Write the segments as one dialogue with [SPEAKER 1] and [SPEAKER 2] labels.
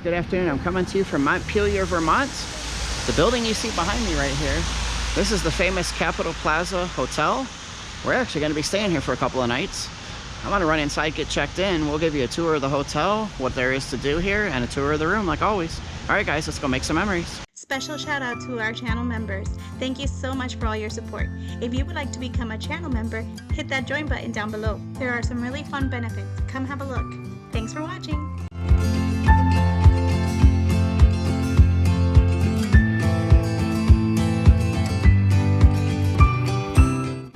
[SPEAKER 1] Good afternoon. I'm coming to you from Montpelier, Vermont. The building you see behind me right here, this is the famous Capitol Plaza Hotel. We're actually going to be staying here for a couple of nights. I'm going to run inside, get checked in. We'll give you a tour of the hotel, what there is to do here, and a tour of the room like always. All right, guys, let's go make some memories.
[SPEAKER 2] Special shout out to our channel members. Thank you so much for all your support. If you would like to become a channel member, hit that join button down below. There are some really fun benefits. Come have a look. Thanks for watching.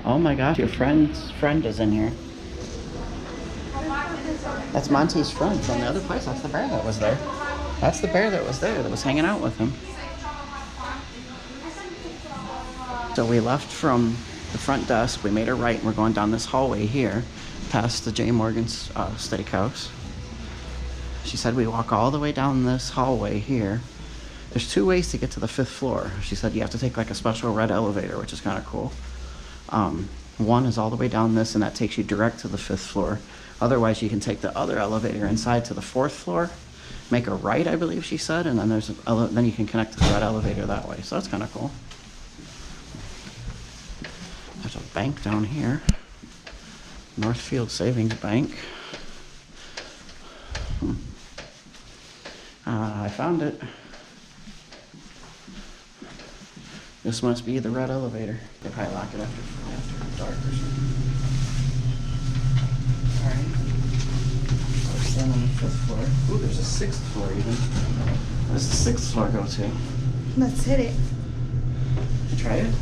[SPEAKER 1] Oh my gosh, your friend's friend is in here. That's Monty's friend from the other place. That's the bear that was there. That's the bear that was there, that was hanging out with him. So we left from the front desk, we made a right, and we're going down this hallway here, past the J. Morgan's Steakhouse. She said we walk all the way down this hallway here. There's two ways to get to the 5th floor. She said you have to take like a special red elevator, which is kind of cool. One is all the way down this, and that takes you direct to the 5th floor. Otherwise, you can take the other elevator inside to the 4th floor, make a right, I believe she said, and then then you can connect to that elevator that way. So that's kind of cool. There's a bank down here, Northfield Savings Bank. I found it. This must be the red elevator. They probably lock it after dark or something. Alright. We're standing on the 5th floor. Ooh, there's a 6th floor even. Where does the 6th floor go to?
[SPEAKER 2] Let's hit it.
[SPEAKER 1] You try it?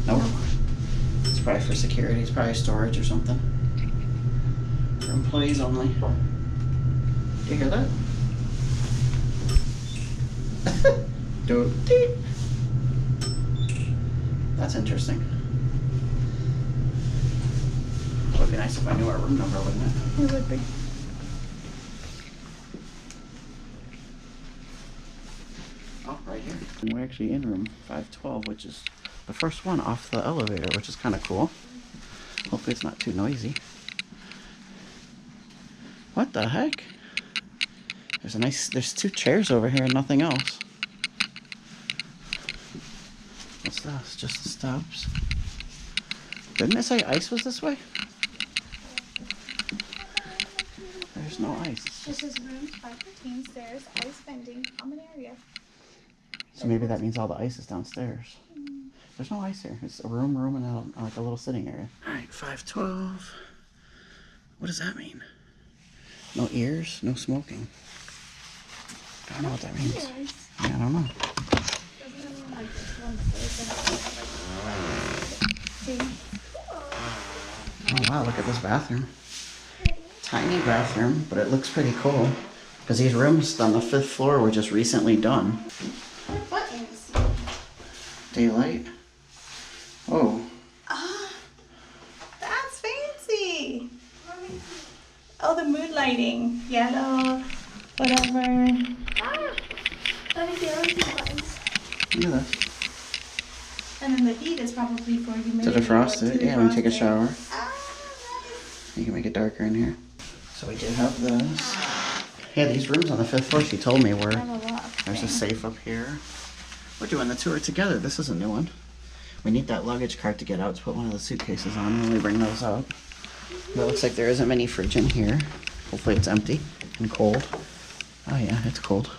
[SPEAKER 1] Nope. It's probably for security. It's probably storage or something. For employees only. Do you hear that? Doot. That's interesting. It would be nice if I knew our room number, wouldn't it?
[SPEAKER 2] It would be.
[SPEAKER 1] Oh, right here. And we're actually in room 512, which is the first one off the elevator, which is kind of cool. Hopefully it's not too noisy. What the heck? There's two chairs over here and nothing else. What's this? Just the steps. Didn't it say ice was this way? There's no ice.
[SPEAKER 2] This is rooms 513, stairs, ice vending, common area.
[SPEAKER 1] So maybe that means all the ice is downstairs. There's no ice here. It's a room, and like a little sitting area. Alright, 512. What does that mean? No ears, no smoking. I don't know what that means. Yeah, I don't know. Oh wow, look at this bathroom. Tiny bathroom, but it looks pretty cool. Because these rooms on the 5th floor were just recently done.
[SPEAKER 2] Buttons.
[SPEAKER 1] Daylight. Oh.
[SPEAKER 2] Ah, that's fancy. Oh, the mood lighting. Yellow, whatever. Ah, that is the other two buttons.
[SPEAKER 1] Look at this.
[SPEAKER 2] And then the heat is probably for humidity.
[SPEAKER 1] To defrost it, yeah, when you take a shower.
[SPEAKER 2] Ah, nice.
[SPEAKER 1] You can make it darker in here. So we did have this. Yeah, these rooms on the 5th floor, she told me were. There's a safe up here. We're doing the tour together. This is a new one. We need that luggage cart to get out to put one of the suitcases on when we bring those out. But it looks like there isn't many fridge in here. Hopefully it's empty and cold. Oh yeah, it's cold.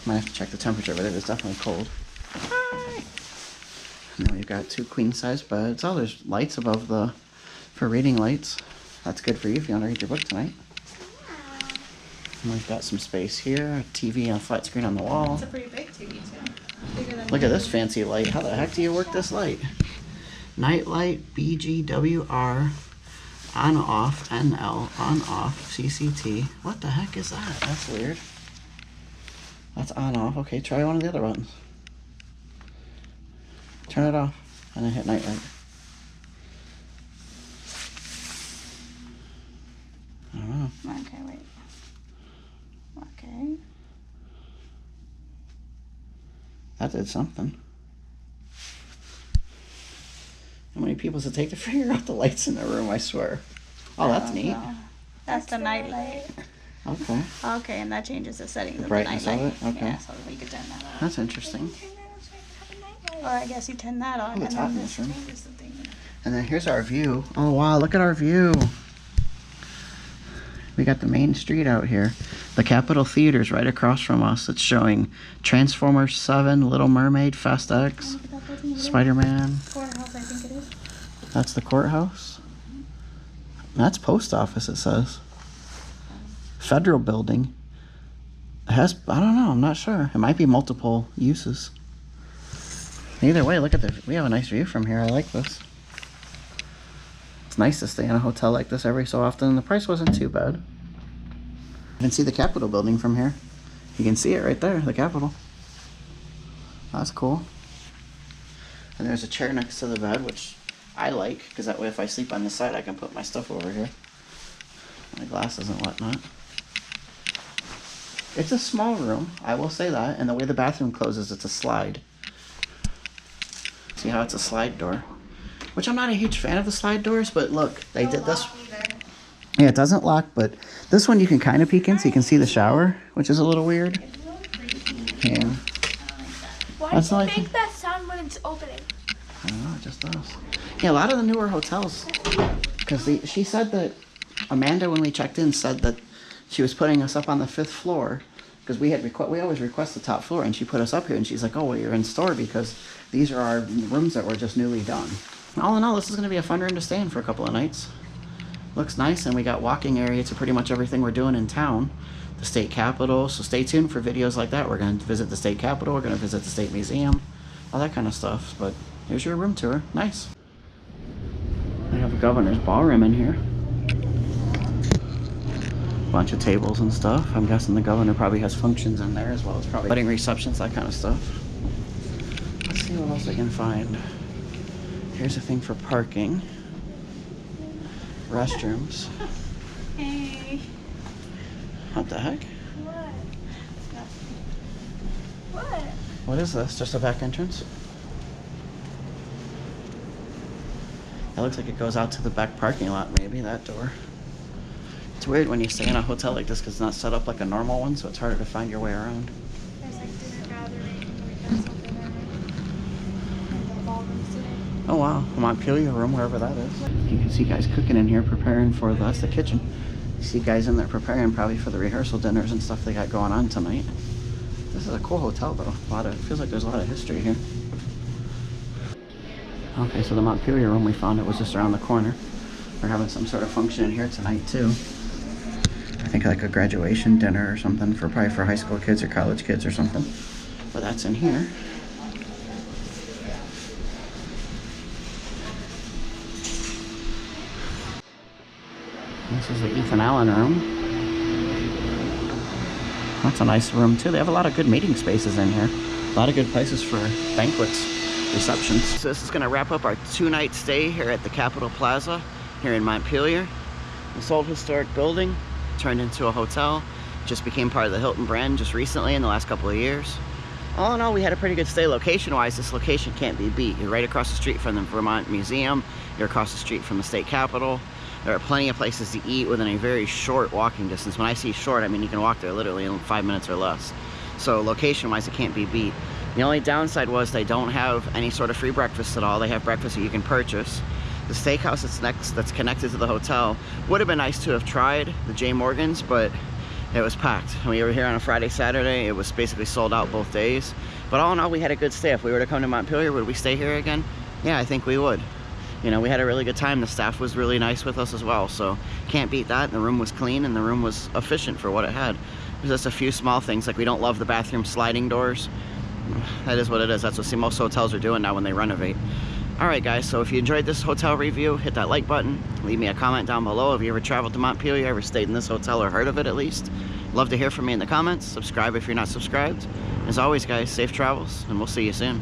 [SPEAKER 1] Might have to check the temperature, but it is definitely cold. And then we've got 2 queen-size beds. Oh, there's lights above for reading lights. That's good for you if you want to read your book tonight. And we've got some space here, a TV and a flat screen on the wall.
[SPEAKER 2] It's a pretty big TV too. Bigger than
[SPEAKER 1] Look at this fancy light. How the heck do you work this light? Night light, BGWR, on off, NL, on off, CCT. What the heck is that? That's weird. That's on off. Okay, try one of the other buttons. Turn it off and then hit night light. I don't know.
[SPEAKER 2] Okay, wait. Okay.
[SPEAKER 1] That did something. How many people does it take to figure out the lights in the room, I swear? Oh, that's neat.
[SPEAKER 2] That's the night light.
[SPEAKER 1] Okay.
[SPEAKER 2] Okay, and that changes the settings of the
[SPEAKER 1] Brightness of
[SPEAKER 2] nightlight.
[SPEAKER 1] it? Okay.
[SPEAKER 2] Yeah, so we could turn that on.
[SPEAKER 1] That's interesting.
[SPEAKER 2] Or I guess you turn that on,
[SPEAKER 1] Oh, it's
[SPEAKER 2] and
[SPEAKER 1] hot
[SPEAKER 2] then
[SPEAKER 1] in
[SPEAKER 2] this
[SPEAKER 1] this room.
[SPEAKER 2] changes the thing.
[SPEAKER 1] And then here's our view. Oh wow, look at our view. We got the main street out here. The Capitol Theater's right across from us. It's showing Transformers 7, Little Mermaid, Fast X, Spider-Man.
[SPEAKER 2] Courthouse, I think it is.
[SPEAKER 1] That's the courthouse. That's post office, it says. Federal building. It has, I don't know, I'm not sure. It might be multiple uses. Either way, look at the, we have a nice view from here. I like this. It's nice to stay in a hotel like this every so often. The price wasn't too bad. You can see the Capitol building from here. You can see it right there, the Capitol. That's cool. And there's a chair next to the bed, which I like, because that way if I sleep on this side, I can put my stuff over here. My glasses and whatnot. It's a small room, I will say that, and the way the bathroom closes, it's a slide. See how it's a slide door? Which I'm not a huge fan of the slide doors, but look, they did this. Yeah, it doesn't lock, but this one you can kind of peek in so you can see the shower, which is a little weird. Yeah.
[SPEAKER 3] Why
[SPEAKER 1] That's
[SPEAKER 3] does
[SPEAKER 1] not
[SPEAKER 3] it
[SPEAKER 1] like
[SPEAKER 3] make that sound when it's opening?
[SPEAKER 1] I don't know, it just does. Yeah, a lot of the newer hotels, because she said that, Amanda, when we checked in, said that she was putting us up on the 5th floor, because we always request the top floor, and she put us up here, and she's like, oh, well, you're in store, because these are our rooms that were just newly done. All in all, this is going to be a fun room to stay in for a couple of nights. Looks nice, and we got walking area to pretty much everything we're doing in town. The state capitol, so stay tuned for videos like that. We're going to visit the state capitol, we're going to visit the state museum, all that kind of stuff. But here's your room tour. Nice. They have a governor's ballroom in here. Bunch of tables and stuff. I'm guessing the governor probably has functions in there, as well as probably wedding receptions, that kind of stuff. Let's see what else I can find. Here's a thing for parking. Restrooms.
[SPEAKER 2] Hey.
[SPEAKER 1] What the heck?
[SPEAKER 3] What? What?
[SPEAKER 1] What is this? Just a back entrance? It looks like it goes out to the back parking lot, maybe, that door. It's weird when you stay in a hotel like this because it's not set up like a normal one, so it's harder to find your way around.
[SPEAKER 3] There's like dinner gathering, like there's something there. Like the ballrooms today.
[SPEAKER 1] Oh wow, a Montpelier room, wherever that is. You can see guys cooking in here, preparing for, that's the kitchen. You see guys in there preparing probably for the rehearsal dinners and stuff they got going on tonight. This is a cool hotel though. It feels like there's a lot of history here. Okay, so the Montpelier room we found, it was just around the corner. We're having some sort of function in here tonight too. I think like a graduation dinner or something for probably for high school kids or college kids or something. But that's in here. This is the Ethan Allen room. That's a nice room too. They have a lot of good meeting spaces in here. A lot of good places for banquets, receptions. So this is gonna wrap up our 2-night stay here at the Capitol Plaza here in Montpelier. This old historic building turned into a hotel. Just became part of the Hilton brand just recently in the last couple of years. All in all, we had a pretty good stay. Location-wise, this location can't be beat. You're right across the street from the Vermont Museum. You're across the street from the state capitol. There are plenty of places to eat within a very short walking distance. When I see short, I mean you can walk there literally in 5 minutes or less. So location-wise, it can't be beat. The only downside was they don't have any sort of free breakfast at all. They have breakfast that you can purchase. The steakhouse that's connected to the hotel would have been nice to have tried, the J. Morgan's, but it was packed. And we were here on a Friday, Saturday. It was basically sold out both days. But all in all, we had a good stay. If we were to come to Montpelier, would we stay here again? Yeah, I think we would. You know, we had a really good time. The staff was really nice with us as well, so can't beat that. The room was clean and the room was efficient for what it had. There's just a few small things, like we don't love the bathroom sliding doors. That is what it is. That's what most hotels are doing now when they renovate. Alright guys, so if you enjoyed this hotel review, hit that like button. Leave me a comment down below. Have you ever traveled to Montpelier, ever stayed in this hotel or heard of it at least? Love to hear from me in the comments. Subscribe if you're not subscribed. As always guys, safe travels, and we'll see you soon.